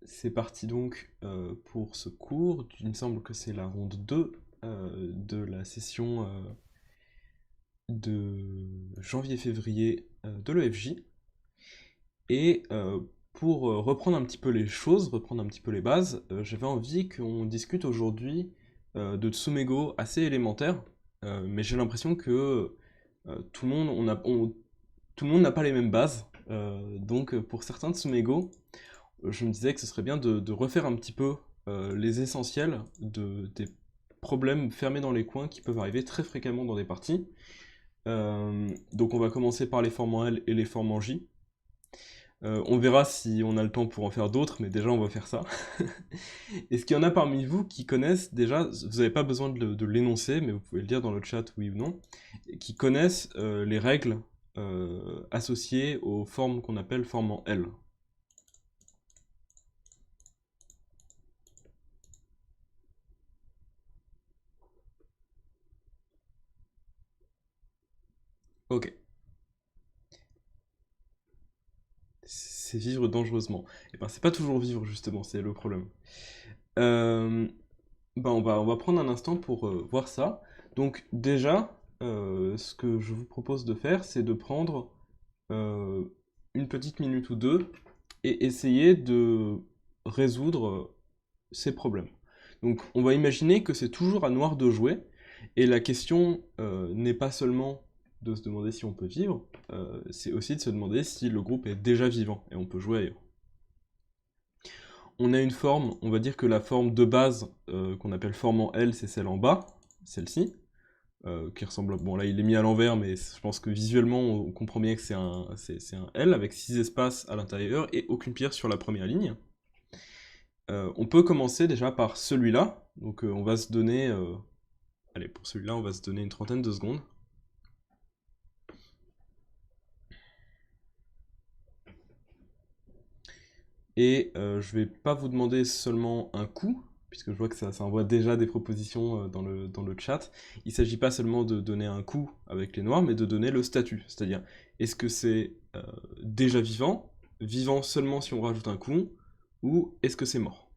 C'est parti donc pour ce cours. Il me semble que c'est la ronde 2 de la session de janvier-février de l'EFJ. Et pour reprendre un petit peu les choses, reprendre un petit peu les bases, j'avais envie qu'on discute aujourd'hui de Tsumego assez élémentaire, mais j'ai l'impression que tout le monde, tout le monde n'a pas les mêmes bases. Donc pour certains Tsumego, je me disais que ce serait bien de refaire un petit peu les essentiels des problèmes fermés dans les coins qui peuvent arriver très fréquemment dans des parties. Donc on va commencer par les formes en L et les formes en J. On verra si on a le temps pour en faire d'autres, mais déjà on va faire ça. Est-ce qu'il y en a parmi vous qui connaissent déjà, vous n'avez pas besoin de l'énoncer, mais vous pouvez le dire dans le chat oui ou non, qui connaissent les règles associées aux formes qu'on appelle formes en L? Ok. C'est vivre dangereusement. Et ben c'est pas toujours vivre justement, c'est le problème. Euh, on va prendre un instant pour voir ça. Donc déjà, ce que je vous propose de faire, c'est de prendre euh, une petite minute ou deux et essayer de résoudre ces problèmes. Donc on va imaginer que c'est toujours à noir de jouer, et la question n'est pas seulement de se demander si on peut vivre, c'est aussi de se demander si le groupe est déjà vivant, et on peut jouer ailleurs. On a une forme, on va dire que la forme de base qu'on appelle forme en L, c'est celle en bas, celle-ci, qui ressemble bon là il est mis à l'envers, mais je pense que visuellement on comprend bien que c'est un L avec 6 espaces à l'intérieur et aucune pierre sur la première ligne. On peut commencer déjà par celui-là, donc on va se donner, allez pour celui-là on va se donner une trentaine de secondes. Et je vais pas vous demander seulement un coup, puisque je vois que ça envoie déjà des propositions dans le chat. Il s'agit pas seulement de donner un coup avec les noirs, mais de donner le statut. C'est-à-dire, est-ce que c'est déjà vivant, vivant seulement si on rajoute un coup, ou est-ce que c'est mort?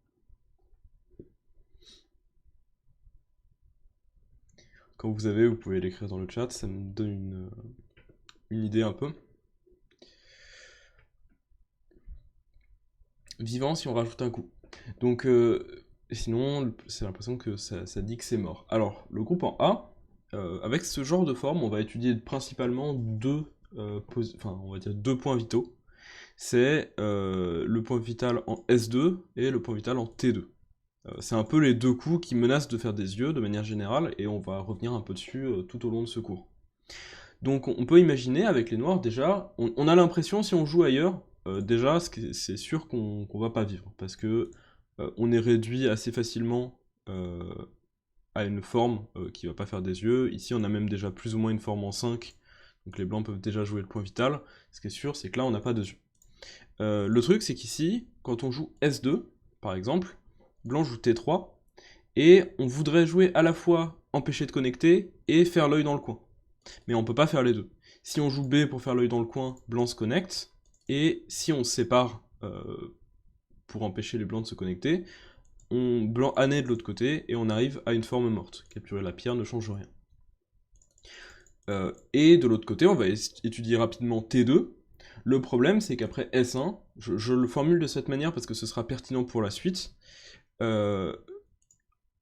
Quand vous avez, vous pouvez l'écrire dans le chat, ça me donne une idée un peu. Vivant si on rajoute un coup. Donc, sinon, c'est l'impression que ça dit que c'est mort. Alors, le groupe en A, avec ce genre de forme, on va étudier principalement enfin, on va dire deux points vitaux. C'est le point vital en S2 et le point vital en T2. C'est un peu les deux coups qui menacent de faire des yeux de manière générale, et on va revenir un peu dessus tout au long de ce cours. Donc on peut imaginer avec les noirs déjà, on a l'impression si on joue ailleurs, déjà c'est sûr qu'on va pas vivre, parce que on est réduit assez facilement euh, à une forme qui va pas faire des yeux. Ici on a même déjà plus ou moins une forme en 5, donc les blancs peuvent déjà jouer le point vital. Ce qui est sûr c'est que là on n'a pas de yeux. Le truc c'est qu'ici, quand on joue S2, par exemple, blanc joue T3, et on voudrait jouer à la fois empêcher de connecter et faire l'œil dans le coin. Mais on peut pas faire les deux. Si on joue B pour faire l'œil dans le coin, blanc se connecte, et si on se sépare pour empêcher les blancs de se connecter, on blanc année de l'autre côté, et on arrive à une forme morte. Capturer la pierre ne change rien. Et de l'autre côté, on va étudier rapidement T2. Le problème, c'est qu'après S1, je le formule de cette manière parce que ce sera pertinent pour la suite, euh,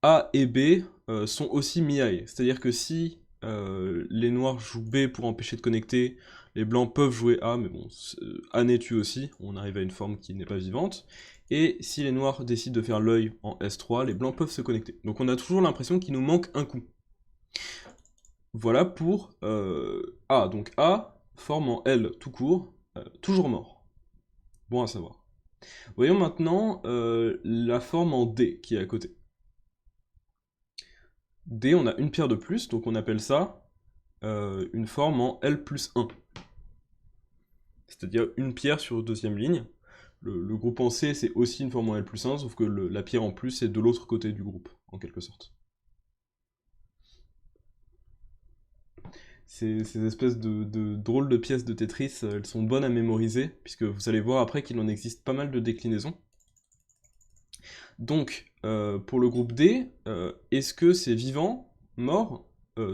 A et B sont aussi miae. C'est-à-dire que si les noirs jouent B pour empêcher de connecter, les blancs peuvent jouer A, mais bon, A n'est tue aussi, on arrive à une forme qui n'est pas vivante. Et si les noirs décident de faire l'œil en S3, les blancs peuvent se connecter. Donc on a toujours l'impression qu'il nous manque un coup. Voilà pour A. Donc A, forme en L tout court, toujours mort. Bon à savoir. Voyons maintenant la forme en D qui est à côté. D, on a une pierre de plus, donc on appelle ça une forme en L plus 1. C'est-à-dire une pierre sur deuxième ligne. Le groupe en C, c'est aussi une forme en L plus 1, sauf que la pierre en plus est de l'autre côté du groupe, en quelque sorte. Ces espèces de drôles de pièces de Tetris, elles sont bonnes à mémoriser, puisque vous allez voir après qu'il en existe pas mal de déclinaisons. Donc, pour le groupe D, est-ce que c'est vivant, mort,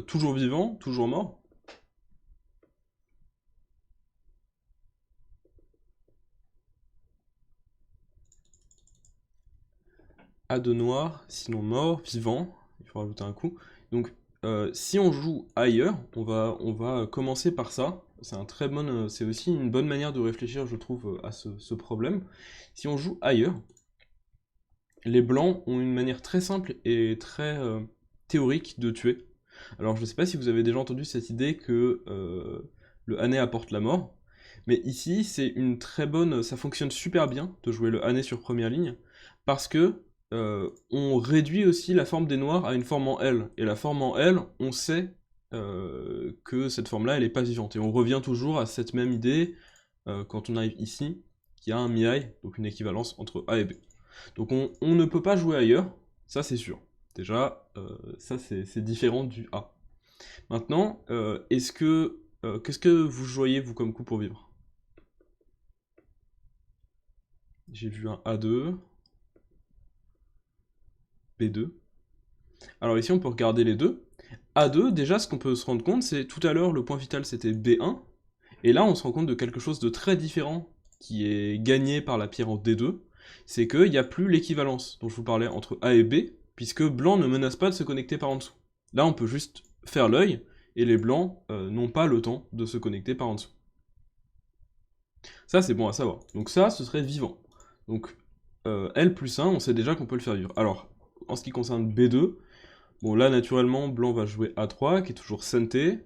toujours vivant, toujours mort? A2 noir, sinon mort, vivant, il faut rajouter un coup. Donc, si on joue ailleurs, on va commencer par ça. C'est aussi une bonne manière de réfléchir, je trouve, à ce problème. Si on joue ailleurs, les blancs ont une manière très simple et très théorique de tuer. Alors, je ne sais pas si vous avez déjà entendu cette idée que le Hané apporte la mort, mais ici, c'est une très bonne. Ça fonctionne super bien de jouer le Hané sur première ligne, parce que on réduit aussi la forme des noirs à une forme en L. Et la forme en L, on sait que cette forme-là, elle n'est pas vivante. Et on revient toujours à cette même idée quand on arrive ici, qu'il y a un mi-eye, donc une équivalence entre A et B. Donc on ne peut pas jouer ailleurs, ça c'est sûr. Déjà, ça c'est différent du A. Maintenant, qu'est-ce que vous joueriez vous comme coup pour vivre? J'ai vu un A2, B2. Alors ici on peut regarder les deux. A2, déjà ce qu'on peut se rendre compte, c'est tout à l'heure le point vital c'était B1, et là on se rend compte de quelque chose de très différent qui est gagné par la pierre en D2, c'est qu'il n'y a plus l'équivalence dont je vous parlais entre A et B, puisque blanc ne menace pas de se connecter par en dessous. Là on peut juste faire l'œil, et les blancs n'ont pas le temps de se connecter par en dessous. Ça c'est bon à savoir. Donc ça ce serait vivant. Donc L plus 1, on sait déjà qu'on peut le faire vivre. Alors, en ce qui concerne B2, bon là naturellement blanc va jouer A3 qui est toujours senté.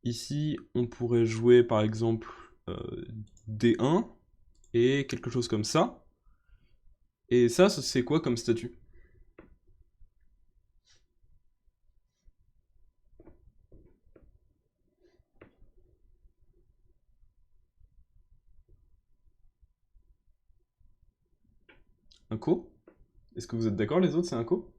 Ici on pourrait jouer par exemple D1 et quelque chose comme ça. Et ça c'est quoi comme statut? Un co? Est-ce que vous êtes d'accord les autres, c'est un co?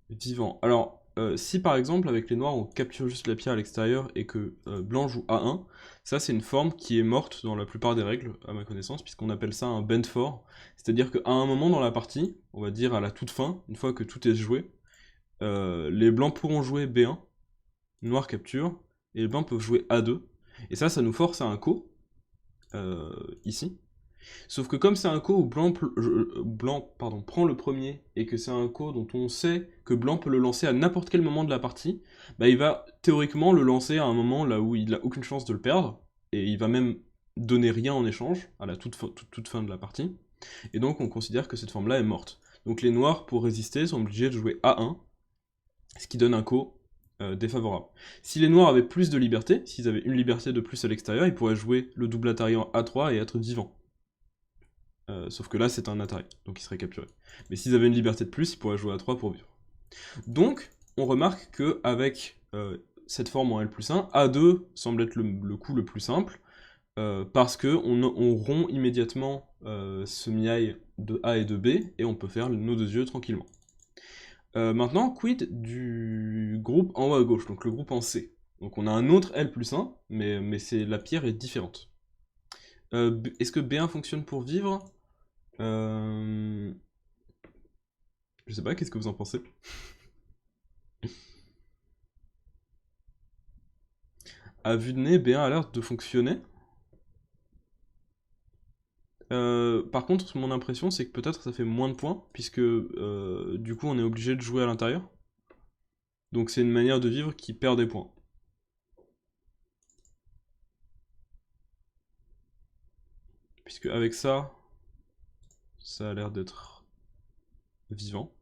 Vivant. Alors, si par exemple avec les noirs on capture juste la pierre à l'extérieur et que blanc joue A1, ça c'est une forme qui est morte dans la plupart des règles, à ma connaissance, puisqu'on appelle ça un bend for. C'est-à-dire qu'à un moment dans la partie, on va dire à la toute fin, une fois que tout est joué, les blancs pourront jouer B1, noir capture, et les blancs peuvent jouer A2. Et ça nous force à un co, ici. Sauf que comme c'est un co où blanc prend le premier et que c'est un co dont on sait que blanc peut le lancer à n'importe quel moment de la partie, bah il va théoriquement le lancer à un moment là où il n'a aucune chance de le perdre, et il va même donner rien en échange à la toute fin de la partie, et donc on considère que cette forme-là est morte. Donc les noirs, pour résister, sont obligés de jouer A1, ce qui donne un co défavorable. Si les noirs avaient plus de liberté, s'ils avaient une liberté de plus à l'extérieur, ils pourraient jouer le double Atari en A3 et être vivants. Sauf que là, c'est un Atari, donc il serait capturé. Mais s'ils avaient une liberté de plus, ils pourraient jouer à 3 pour vivre. Donc, on remarque qu'avec cette forme en L plus 1, A2 semble être le coup le plus simple, parce qu'on rompt immédiatement ce miaille de A et de B, et on peut faire nos deux yeux tranquillement. Maintenant, quid du groupe en haut à gauche, donc le groupe en C. Donc on a un autre L plus 1, mais la pierre est différente. Est-ce que B1 fonctionne pour vivre? Je sais pas, qu'est-ce que vous en pensez? À vue de nez, B1 a l'air de fonctionner. Par contre, mon impression, c'est que peut-être ça fait moins de points, puisque du coup, on est obligé de jouer à l'intérieur. Donc c'est une manière de vivre qui perd des points. Puisque avec ça, ça a l'air d'être vivant.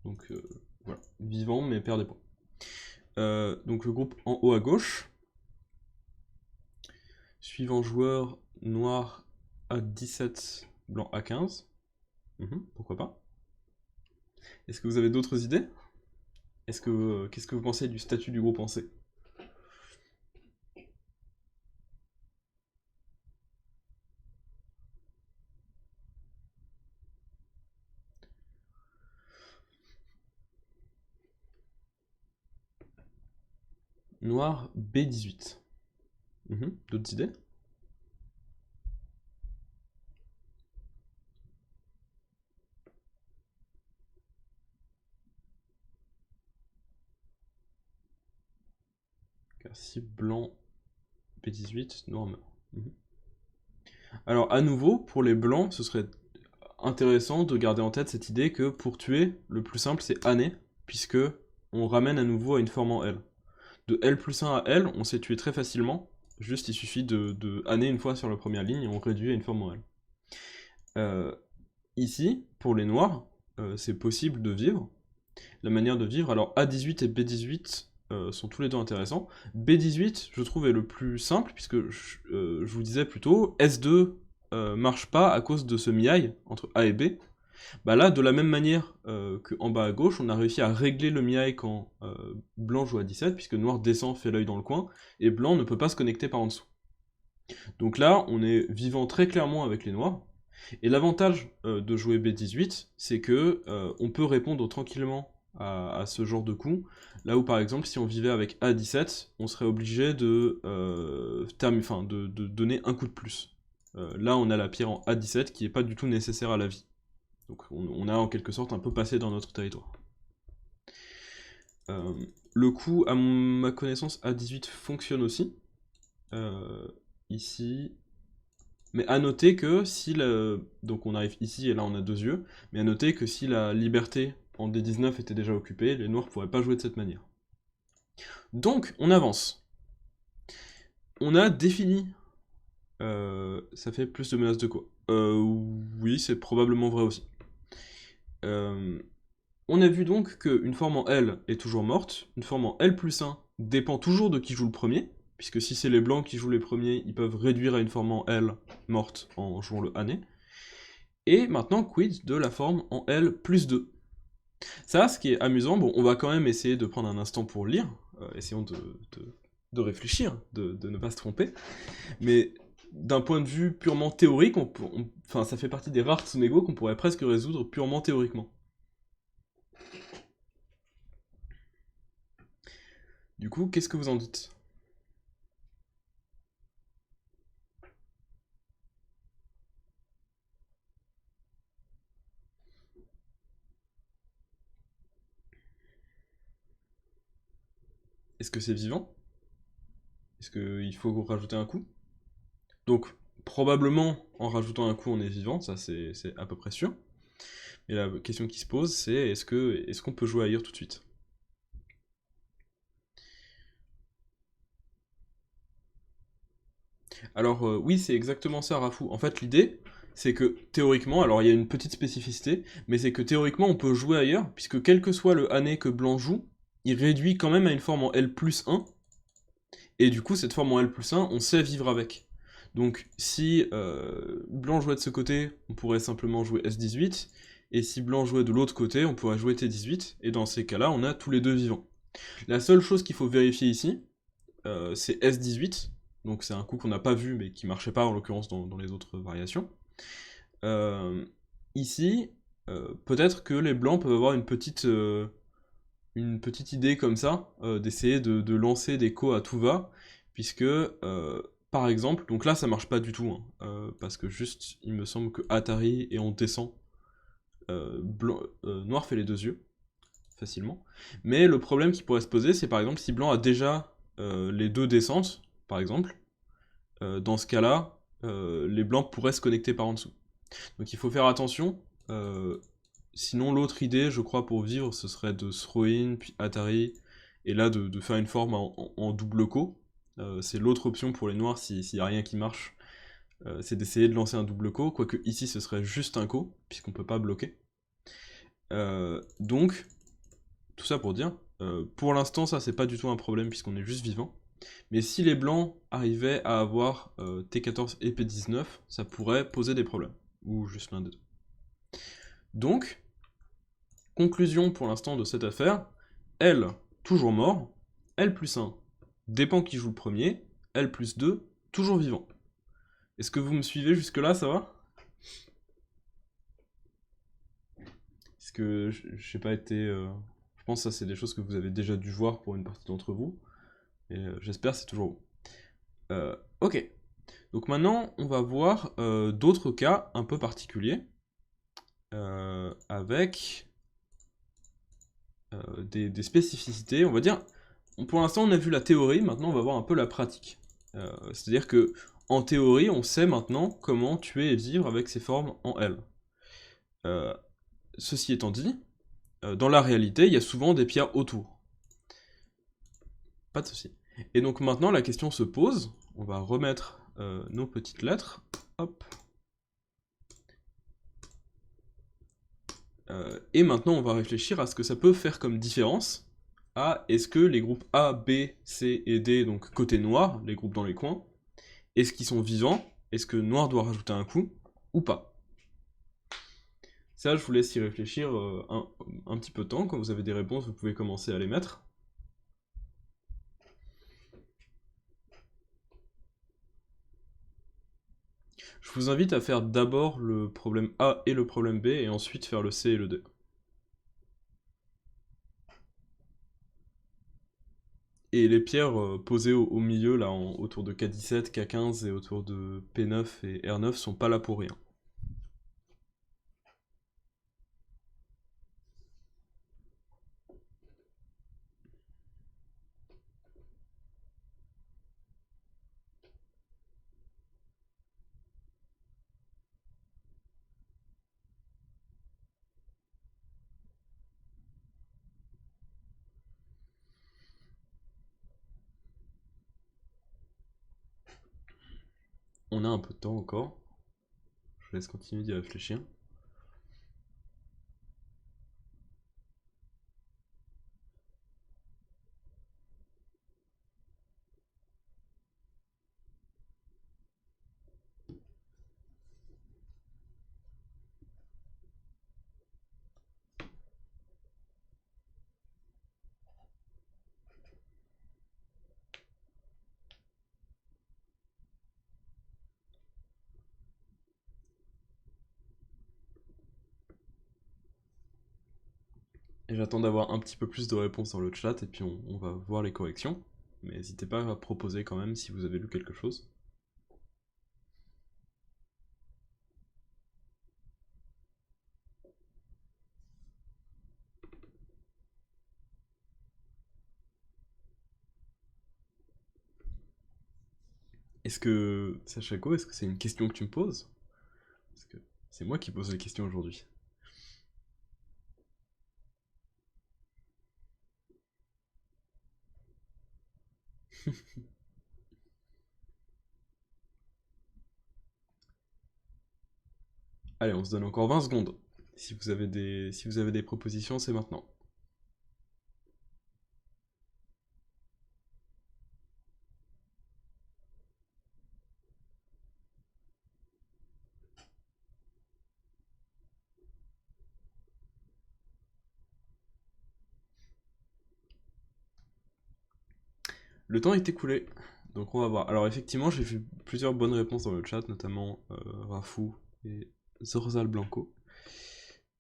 Donc voilà, vivant mais perd des points. Donc le groupe en haut à gauche. Suivant joueur, noir à 17, blanc à 15. Pourquoi pas. Est-ce que vous avez d'autres idées? Qu'est-ce que vous pensez du statut du groupe en C? Noir B18. D'autres idées? Car si blanc B18, noir meurt. Alors à nouveau, pour les blancs, ce serait intéressant de garder en tête cette idée que pour tuer, le plus simple c'est année, puisque on ramène à nouveau à une forme en L. De L plus 1 à L, on sait tuer très facilement, juste il suffit de année une fois sur la première ligne et on réduit à une forme en L. Ici, pour les noirs, c'est possible de vivre. La manière de vivre, alors A18 et B18 sont tous les deux intéressants. B18, je trouve, est le plus simple, puisque je vous disais plutôt, S2 marche pas à cause de ce miaille entre A et B. Bah là, de la même manière qu'en bas à gauche, on a réussi à régler le miaille quand blanc joue à 17, puisque noir descend, fait l'œil dans le coin, et blanc ne peut pas se connecter par en dessous. Donc là, on est vivant très clairement avec les noirs. Et l'avantage de jouer B18, c'est que on peut répondre tranquillement à ce genre de coup. Là où par exemple, si on vivait avec A17, on serait obligé de donner un coup de plus. Là, on a la pierre en A17 qui n'est pas du tout nécessaire à la vie. Donc on a en quelque sorte un peu passé dans notre territoire. Le coup, à ma connaissance, A18 fonctionne aussi. Ici. Mais à noter que si donc on arrive ici et là on a 2 yeux, mais à noter que si la liberté en D19 était déjà occupée, les noirs pourraient pas jouer de cette manière. Donc on avance. On a défini. Ça fait plus de menaces de quoi? Oui, c'est probablement vrai aussi. On a vu donc qu'une forme en L est toujours morte, une forme en L plus 1 dépend toujours de qui joue le premier, puisque si c'est les blancs qui jouent les premiers, ils peuvent réduire à une forme en L morte en jouant le année. Et maintenant, quid de la forme en L plus 2. Ça, ce qui est amusant, bon, on va quand même essayer de prendre un instant pour lire, essayons de réfléchir, de ne pas se tromper, mais d'un point de vue purement théorique, enfin, ça fait partie des rares Tsunego qu'on pourrait presque résoudre purement théoriquement. Du coup, qu'est-ce que vous en dites? Est-ce que c'est vivant? Est-ce qu'il faut rajouter un coup? Donc, probablement, en rajoutant un coup, on est vivant, ça c'est à peu près sûr. Et la question qui se pose, c'est est-ce qu'on peut jouer ailleurs tout de suite? Alors oui, c'est exactement ça, Rafou. En fait, l'idée, c'est que théoriquement, alors il y a une petite spécificité, mais c'est que théoriquement, on peut jouer ailleurs, puisque quel que soit le année que blanc joue, il réduit quand même à une forme en L plus 1, et du coup, cette forme en L plus 1, on sait vivre avec. Donc si blanc jouait de ce côté, on pourrait simplement jouer S18, et si blanc jouait de l'autre côté, on pourrait jouer T18, et dans ces cas-là, on a tous les deux vivants. La seule chose qu'il faut vérifier ici, c'est S18, donc c'est un coup qu'on n'a pas vu mais qui marchait pas en l'occurrence dans les autres variations. Euh, Ici, peut-être que les blancs peuvent avoir une petite idée comme ça, d'essayer de lancer des co à tout va, puisque par exemple, donc là ça marche pas du tout, hein, parce que juste il me semble que Atari et on descend, noir fait les 2 yeux facilement. Mais le problème qui pourrait se poser, c'est par exemple si blanc a déjà les 2 descentes, par exemple, dans ce cas-là, les blancs pourraient se connecter par en dessous. Donc il faut faire attention. Sinon, l'autre idée, je crois, pour vivre, ce serait de throw-in, puis Atari, et là de faire une forme en double co. C'est l'autre option pour les noirs s'il n'y a rien qui marche. C'est d'essayer de lancer un double co, quoique ici ce serait juste un co, puisqu'on peut pas bloquer. Donc, tout ça pour dire, pour l'instant, ça c'est pas du tout un problème puisqu'on est juste vivant. Mais si les blancs arrivaient à avoir T14 et P19, ça pourrait poser des problèmes. Ou juste l'un des deux. Donc, conclusion pour l'instant de cette affaire, L, toujours mort, L plus 1, dépend qui joue le premier, L plus 2, toujours vivant. Est-ce que vous me suivez jusque-là, ça va? Est-ce que j'ai pas été... Je pense que ça c'est des choses que vous avez déjà dû voir pour une partie d'entre vous. Et j'espère que c'est toujours bon. Ok. Donc maintenant, on va voir d'autres cas un peu particuliers avec des spécificités. On va dire, pour l'instant, on a vu la théorie, maintenant on va voir un peu la pratique. C'est-à-dire que en théorie, on sait maintenant comment tuer et vivre avec ces formes en L. Ceci étant dit, dans la réalité, il y a souvent des pierres autour. Pas de souci. Et donc maintenant, la question se pose. On va remettre nos petites lettres. Hop. Et maintenant, on va réfléchir à ce que ça peut faire comme différence. Est-ce que les groupes A, B, C et D, donc côté noir, les groupes dans les coins, est-ce qu'ils sont vivants? Est-ce que noir doit rajouter un coup ou pas? Ça, je vous laisse y réfléchir un petit peu de temps. Quand vous avez des réponses, vous pouvez commencer à les mettre. Je vous invite à faire d'abord le problème A et le problème B, et ensuite faire le C et le D. Et les pierres posées au milieu, là, autour de K17, K15 et autour de P9 et R9 sont pas là pour rien. On a un peu de temps encore. Je vous laisse continuer d'y réfléchir. Et j'attends d'avoir un petit peu plus de réponses dans le chat, et puis on va voir les corrections. Mais n'hésitez pas à proposer quand même si vous avez lu quelque chose. Est-ce que, Sachako, est-ce que c'est une question que tu me poses? Parce que c'est moi qui pose les questions aujourd'hui. Allez, on se donne encore 20 secondes. Si vous avez des propositions, c'est maintenant. Le temps est écoulé, donc on va voir. Alors effectivement, j'ai vu plusieurs bonnes réponses dans le chat, notamment Rafou et Zorzal Blanco.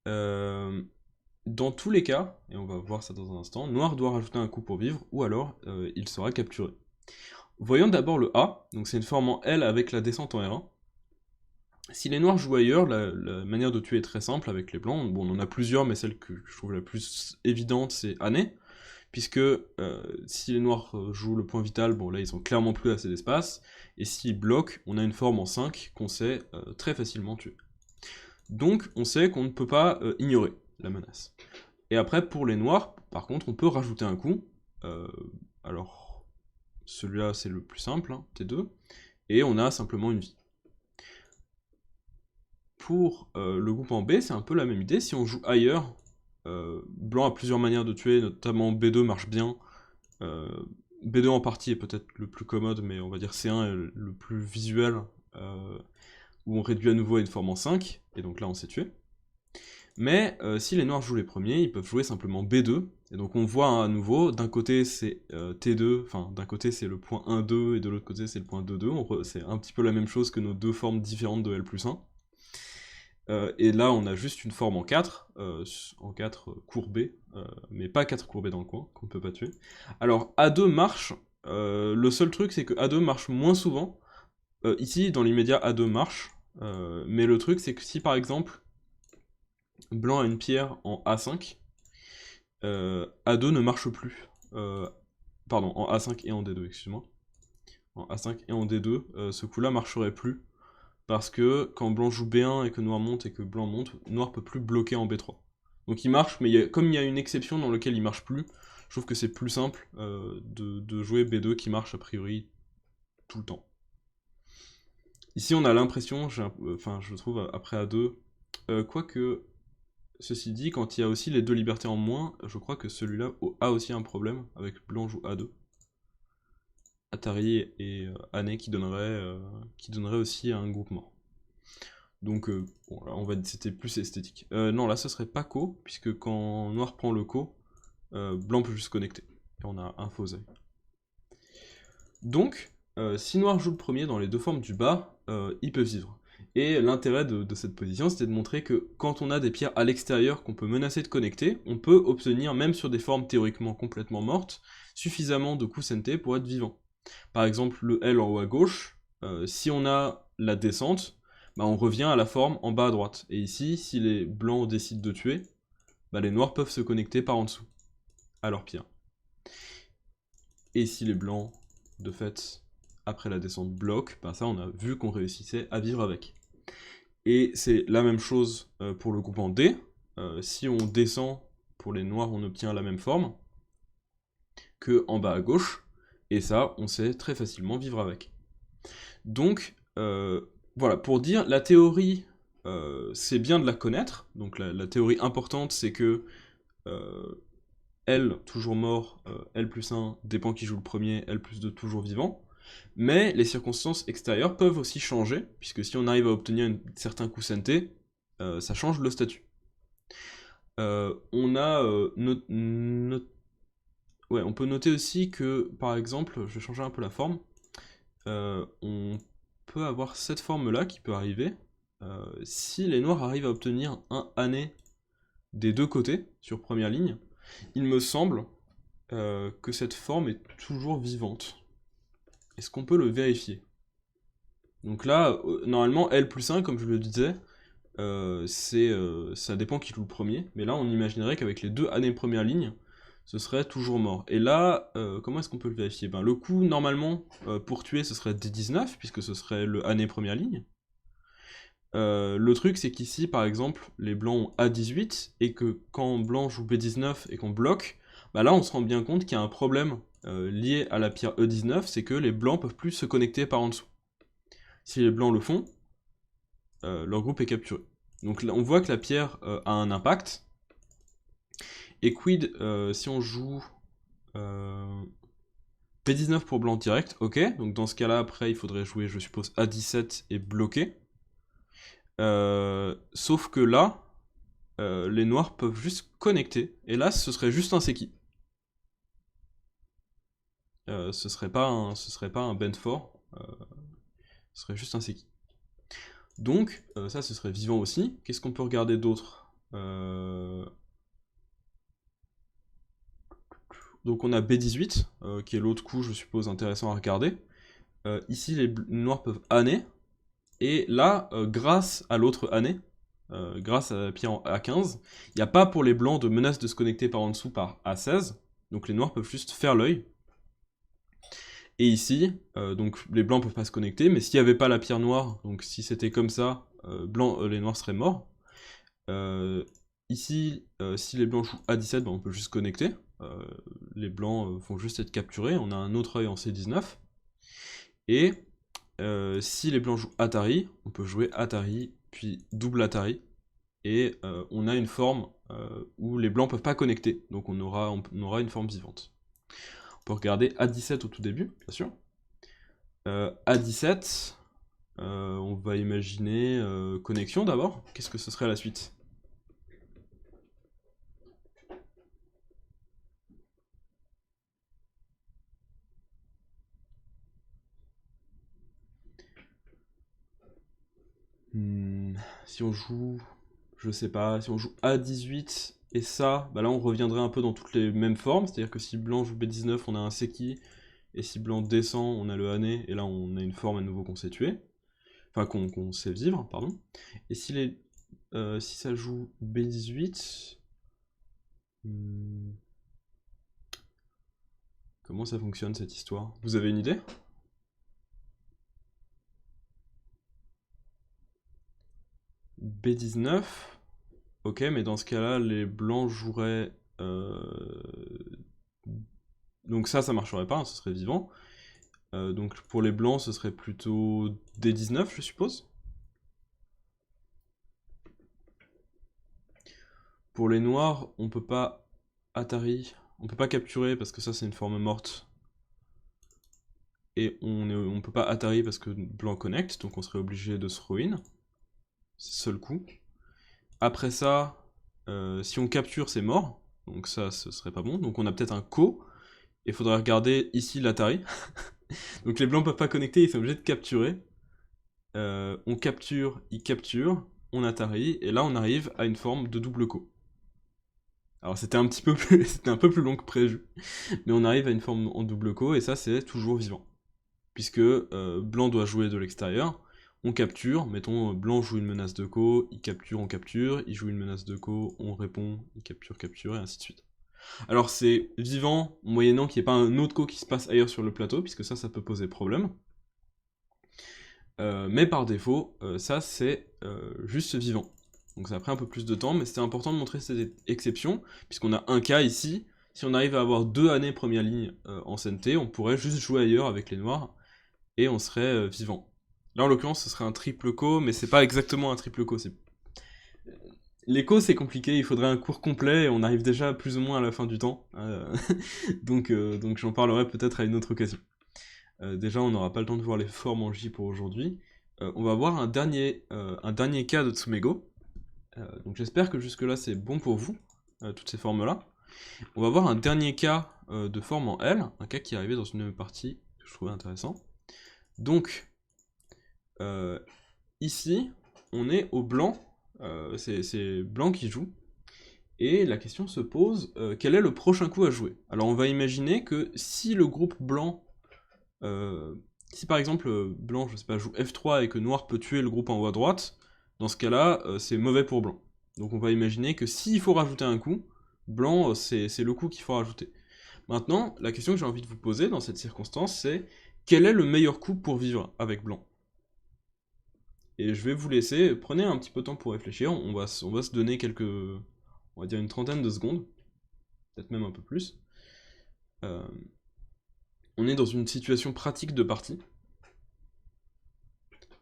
Dans tous les cas, et on va voir ça dans un instant, noir doit rajouter un coup pour vivre, ou alors il sera capturé. Voyons d'abord le A, donc c'est une forme en L avec la descente en R1. Si les noirs jouent ailleurs, la manière de tuer est très simple avec les blancs. Bon, on en a plusieurs, mais celle que je trouve la plus évidente, c'est Année. Puisque si les noirs jouent le point vital, bon là ils ont clairement plus assez d'espace, et s'ils bloquent, on a une forme en 5 qu'on sait très facilement tuer. Donc on sait qu'on ne peut pas ignorer la menace. Et après pour les noirs, par contre, on peut rajouter un coup. Alors celui-là c'est le plus simple, hein, T2, et on a simplement une vie. Pour le groupe en B, c'est un peu la même idée. Si on joue ailleurs, blanc a plusieurs manières de tuer, notamment B2 marche bien. B2 en partie est peut-être le plus commode, mais on va dire C1 est le plus visuel, où on réduit à nouveau à une forme en 5, et donc là on s'est tué. Mais si les noirs jouent les premiers, ils peuvent jouer simplement B2, et donc on voit hein, à nouveau, d'un côté c'est T2, enfin d'un côté c'est le point 1-2, et de l'autre côté c'est le point 2-2, c'est un petit peu la même chose que nos deux formes différentes de L+1. Et là, on a juste une forme en 4 courbée, mais pas 4 courbées dans le coin, qu'on ne peut pas tuer. Alors, A2 marche Le seul truc, c'est que A2 marche moins souvent. Ici, dans l'immédiat, A2 marche. Mais le truc, c'est que si par exemple, blanc a une pierre en A5, A2 ne marche plus. Pardon, en A5 et en D2, excuse-moi. En A5 et en D2, ce coup-là marcherait plus. Parce que quand blanc joue B1 et que noir monte et que blanc monte, noir peut plus bloquer en B3. Donc il marche, mais comme il y a une exception dans laquelle il marche plus, je trouve que c'est plus simple de jouer B2 qui marche a priori tout le temps. Ici on a l'impression, enfin je trouve après A2, quoique, ceci dit, quand il y a aussi les deux libertés en moins, je crois que celui-là a aussi un problème avec blanc joue A2. Atari et Anne qui donnerait aussi un groupement. Donc, bon, là, c'était plus esthétique. Non, là, ce serait pas co, puisque quand noir prend le co, blanc peut juste connecter. Et on a un faux œil. Donc, si noir joue le premier dans les deux formes du bas, il peut vivre. Et l'intérêt de cette position, c'était de montrer que quand on a des pierres à l'extérieur qu'on peut menacer de connecter, on peut obtenir, même sur des formes théoriquement complètement mortes, suffisamment de coups NT pour être vivant. Par exemple, le L en haut à gauche, si on a la descente, bah on revient à la forme en bas à droite. Et ici, si les blancs décident de tuer, bah les noirs peuvent se connecter par en dessous, à leur pierre. Et si les blancs, de fait, après la descente bloquent, bah ça on a vu qu'on réussissait à vivre avec. Et c'est la même chose pour le groupement D. Si on descend, pour les noirs on obtient la même forme que en bas à gauche, et ça on sait très facilement vivre avec. Donc, voilà, pour dire, la théorie, c'est bien de la connaître. Donc la théorie importante, c'est que L, toujours mort, L plus 1 dépend qui joue le premier, L plus 2 toujours vivant. Mais les circonstances extérieures peuvent aussi changer, puisque si on arrive à obtenir un certain coussin T, ça change le statut. On a ouais, on peut noter aussi que, par exemple, je vais changer un peu la forme, on peut avoir cette forme-là qui peut arriver. Si les noirs arrivent à obtenir un année des deux côtés, sur première ligne, il me semble que cette forme est toujours vivante. Est-ce qu'on peut le vérifier? Donc là, normalement, L plus 1, comme je le disais, ça dépend qui joue le premier, mais là, on imaginerait qu'avec les deux années première ligne, ce serait toujours mort. Et là, comment est-ce qu'on peut le vérifier? Ben, le coup, normalement, pour tuer, ce serait D19, puisque ce serait le année première ligne. Le truc, c'est qu'ici, par exemple, les blancs ont A18, et que quand blanc joue B19 et qu'on bloque, bah là, on se rend bien compte qu'il y a un problème lié à la pierre E19, c'est que les blancs peuvent plus se connecter par en dessous. Si les blancs le font, leur groupe est capturé. Donc là, on voit que la pierre a un impact. Et quid si on joue B19 pour blanc direct, ok. Donc dans ce cas-là, après, il faudrait jouer, je suppose, A17 et bloquer. Sauf que là, les noirs peuvent juste connecter. Et là, ce serait juste un Seki. Ce serait pas un bend fort. Ce serait juste un Seki. Donc, ça, ce serait vivant aussi. Qu'est-ce qu'on peut regarder d'autre? Donc on a B18, qui est l'autre coup, je suppose, intéressant à regarder. Ici, les noirs peuvent anner. Et là, grâce à l'autre année, grâce à la pierre en A15, il n'y a pas pour les blancs de menace de se connecter par en dessous par A16. Donc les noirs peuvent juste faire l'œil. Et ici, donc les blancs peuvent pas se connecter, mais s'il n'y avait pas la pierre noire, donc si c'était comme ça, les noirs seraient morts. Ici, si les blancs jouent A17, ben on peut juste connecter. Les blancs vont juste être capturés. On a un autre œil en C19. Et si les blancs jouent Atari, on peut jouer Atari, puis double Atari. Et on a une forme où les blancs peuvent pas connecter. Donc on aura une forme vivante. On peut regarder A17 au tout début, bien sûr. A17, on va imaginer connexion d'abord. Qu'est-ce que ce serait la suite? Si on joue, je sais pas, si on joue A18 et ça, bah là on reviendrait un peu dans toutes les mêmes formes, c'est-à-dire que si blanc joue B19, on a un Seki, et si blanc descend, on a le année, et là on a une forme à nouveau constituée, enfin qu'on sait vivre, pardon. Et si ça joue B18, comment ça fonctionne cette histoire? Vous avez une idée? B19, ok, mais dans ce cas-là, les blancs joueraient... Donc ça marcherait pas, hein, ce serait vivant. Donc pour les blancs, ce serait plutôt D19, je suppose. Pour les noirs, on peut pas Atari, on peut pas capturer parce que ça c'est une forme morte. Et on peut pas Atari parce que blanc connecte, donc on serait obligé de se ruin. C'est le seul coup. Après ça, si on capture, c'est mort. Donc ça, ce serait pas bon. Donc on a peut-être un co. Et il faudrait regarder ici l'Atari. Donc les blancs peuvent pas connecter, ils sont obligés de capturer. On capture, ils capturent, on Atari, et là on arrive à une forme de double co. Alors c'était un petit peu plus, c'était un peu plus long que prévu, mais on arrive à une forme en double co, et ça c'est toujours vivant. Puisque blanc doit jouer de l'extérieur, on capture, mettons blanc joue une menace de co, il capture, on capture, il joue une menace de co, on répond, il capture, capture, et ainsi de suite. Alors c'est vivant, moyennant qu'il n'y ait pas un autre co qui se passe ailleurs sur le plateau, puisque ça peut poser problème. Mais par défaut, ça c'est juste vivant. Donc ça a pris un peu plus de temps, mais c'était important de montrer cette exception, puisqu'on a un cas ici, si on arrive à avoir 2 années première ligne en CNT, on pourrait juste jouer ailleurs avec les noirs, et on serait vivant. Là en l'occurrence ce serait un triple co, mais c'est pas exactement un triple co, c'est... L'écho c'est compliqué, il faudrait un cours complet, et on arrive déjà plus ou moins à la fin du temps, donc j'en parlerai peut-être à une autre occasion. Déjà, on n'aura pas le temps de voir les formes en J pour aujourd'hui. On va voir un dernier cas de Tsumego. Donc j'espère que jusque-là c'est bon pour vous, toutes ces formes-là. On va voir un dernier cas de forme en L, un cas qui est arrivé dans une partie que je trouvais intéressant. Donc, ici, on est au blanc, c'est blanc qui joue. Et la question se pose, quel est le prochain coup à jouer? Alors on va imaginer que si le groupe blanc... si par exemple blanc, je sais pas, joue F3 et que noir peut tuer le groupe en haut à droite, dans ce cas-là, c'est mauvais pour blanc. Donc on va imaginer que s'il faut rajouter un coup, blanc, c'est le coup qu'il faut rajouter. Maintenant, la question que j'ai envie de vous poser dans cette circonstance, c'est quel est le meilleur coup pour vivre avec blanc? Et je vais vous laisser, prenez un petit peu de temps pour réfléchir, on va se donner quelques, on va dire une trentaine de secondes, peut-être même un peu plus. On est dans une situation pratique de partie.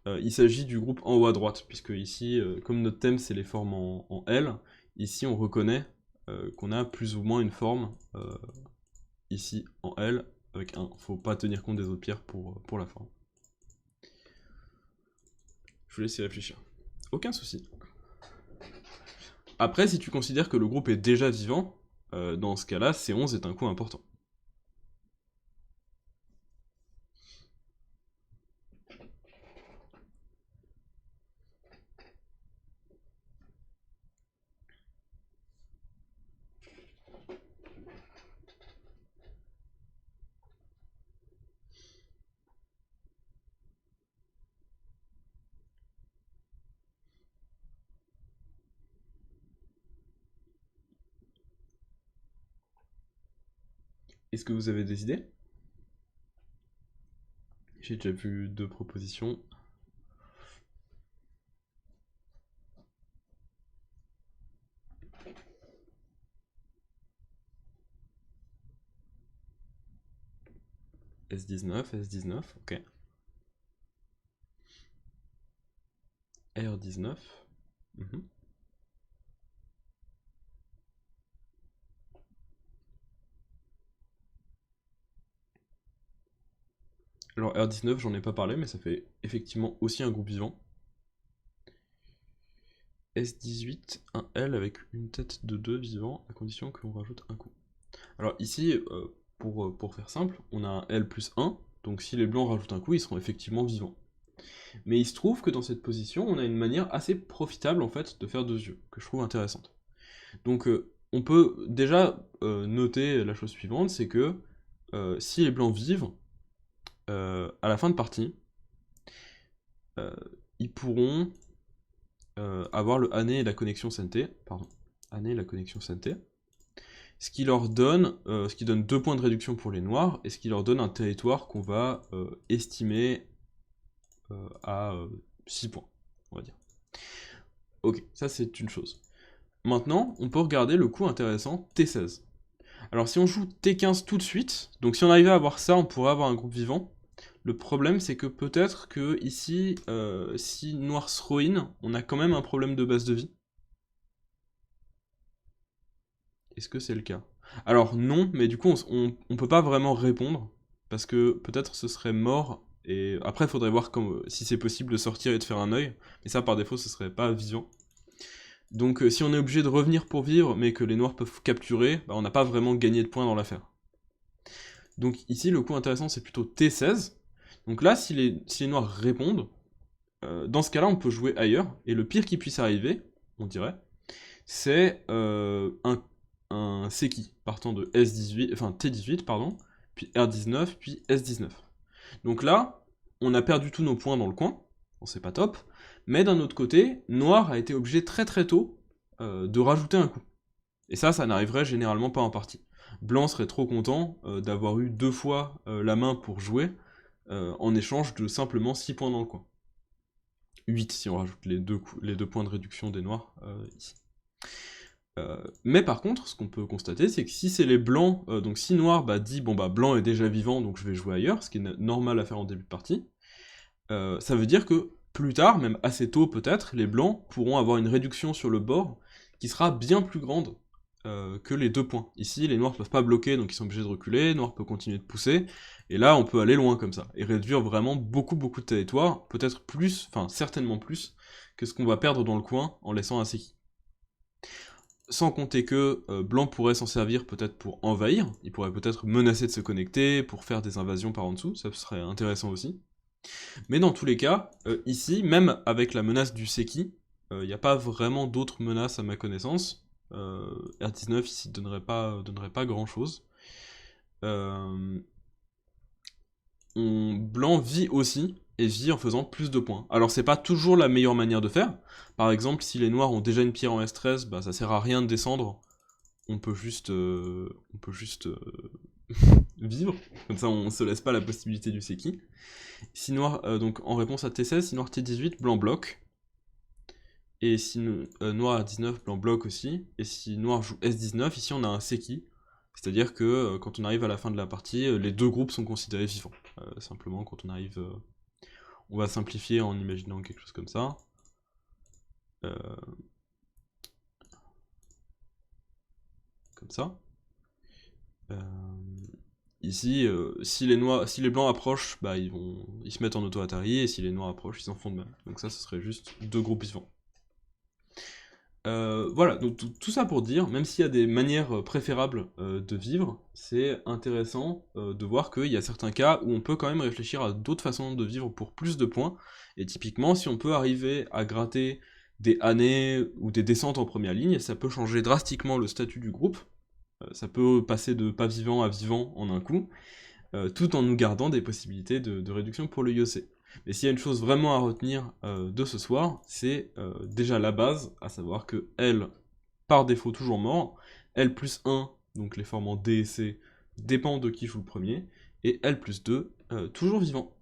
Il s'agit du groupe en haut à droite, puisque ici, comme notre thème c'est les formes en L, ici on reconnaît qu'on a plus ou moins une forme ici en L avec 1. Faut pas tenir compte des autres pierres pour la forme. Je vous laisse y réfléchir. Aucun souci. Après, si tu considères que le groupe est déjà vivant, dans ce cas-là, C11 est un coup important. Est-ce que vous avez des idées? J'ai déjà vu 2 propositions. S19, S19, ok. R19. Alors R19, j'en ai pas parlé, mais ça fait effectivement aussi un groupe vivant. S18, un L avec une tête de 2 vivants, à condition qu'on rajoute un coup. Alors ici, pour faire simple, on a un L plus 1, donc si les blancs rajoutent un coup, ils seront effectivement vivants. Mais il se trouve que dans cette position, on a une manière assez profitable en fait de faire 2 yeux, que je trouve intéressante. Donc on peut déjà noter la chose suivante, c'est que si les blancs vivent, à la fin de partie, ils pourront avoir le année et la connexion santé, pardon, année et la connexion santé, ce qui leur donne, ce qui donne 2 points de réduction pour les noirs, et ce qui leur donne un territoire qu'on va estimer à 6 points, on va dire. Ok, ça c'est une chose. Maintenant, on peut regarder le coup intéressant T16. Alors si on joue T15 tout de suite, donc si on arrivait à avoir ça, on pourrait avoir un groupe vivant. Le problème c'est que peut-être que ici, si noir se ruine, on a quand même un problème de base de vie. Est-ce que c'est le cas? Alors non, mais du coup on peut pas vraiment répondre, parce que peut-être ce serait mort, et après il faudrait voir si c'est possible de sortir et de faire un œil, mais ça par défaut ce serait pas vivant. Donc si on est obligé de revenir pour vivre, mais que les noirs peuvent capturer, bah, on n'a pas vraiment gagné de points dans l'affaire. Donc ici le coup intéressant c'est plutôt T16, donc là si les noirs répondent, dans ce cas-là on peut jouer ailleurs, et le pire qui puisse arriver, on dirait, c'est un Seki partant de S18, enfin T18 pardon, puis R19, puis S19. Donc là, on a perdu tous nos points dans le coin, bon, c'est pas top, mais d'un autre côté, Noir a été obligé très très tôt de rajouter un coup. Et ça n'arriverait généralement pas en partie. Blanc serait trop content d'avoir eu 2 fois la main pour jouer, en échange de simplement 6 points dans le coin. 8 si on rajoute les deux points de réduction des noirs ici. Mais par contre, ce qu'on peut constater, c'est que si c'est les blancs, donc si noir dit bon bah blanc est déjà vivant donc je vais jouer ailleurs, ce qui est normal à faire en début de partie, ça veut dire que plus tard, même assez tôt peut-être, les blancs pourront avoir une réduction sur le bord qui sera bien plus grande que les 2 points. Ici, les noirs peuvent pas bloquer, donc ils sont obligés de reculer, noir peut continuer de pousser, et là on peut aller loin comme ça, et réduire vraiment beaucoup de territoire, peut-être plus, enfin certainement plus, que ce qu'on va perdre dans le coin en laissant un Seki. Sans compter que blanc pourrait s'en servir peut-être pour envahir, il pourrait peut-être menacer de se connecter, pour faire des invasions par en dessous, ça serait intéressant aussi. Mais dans tous les cas, ici, même avec la menace du Seki, il n'y a pas vraiment d'autres menaces à ma connaissance. R19 ici donnerait pas grand chose. Blanc vit aussi, et vit en faisant plus de points. Alors c'est pas toujours la meilleure manière de faire. Par exemple, si les noirs ont déjà une pierre en S13, bah ça sert à rien de descendre. On peut juste vivre, comme ça on se laisse pas la possibilité du Seki. Si noir, donc en réponse à T16, si noir T18, blanc bloque. Et si noir A19, blanc bloque aussi. Et si noir joue S19, ici on a un Seki. C'est-à-dire que quand on arrive à la fin de la partie, les 2 groupes sont considérés vivants. Simplement quand on arrive... on va simplifier en imaginant quelque chose comme ça. Comme ça. Ici, si les blancs approchent, bah ils se mettent en auto-atari, et si les noirs approchent, ils en font de même. Donc ça, ce serait juste 2 groupes vivants. Voilà, donc tout ça pour dire, même s'il y a des manières préférables de vivre, c'est intéressant de voir qu'il y a certains cas où on peut quand même réfléchir à d'autres façons de vivre pour plus de points, et typiquement, si on peut arriver à gratter des années ou des descentes en première ligne, ça peut changer drastiquement le statut du groupe, ça peut passer de pas vivant à vivant en un coup, tout en nous gardant des possibilités de réduction pour le IOC. Mais s'il y a une chose vraiment à retenir de ce soir, c'est déjà la base, à savoir que L, par défaut toujours mort, L plus 1, donc les formes en D et C, dépend de qui joue le premier, et L plus 2, toujours vivant.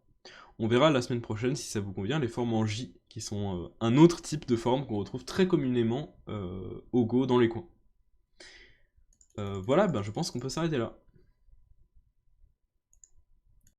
On verra la semaine prochaine, si ça vous convient, les formes en J, qui sont un autre type de forme qu'on retrouve très communément au Go dans les coins. Voilà, ben je pense qu'on peut s'arrêter là.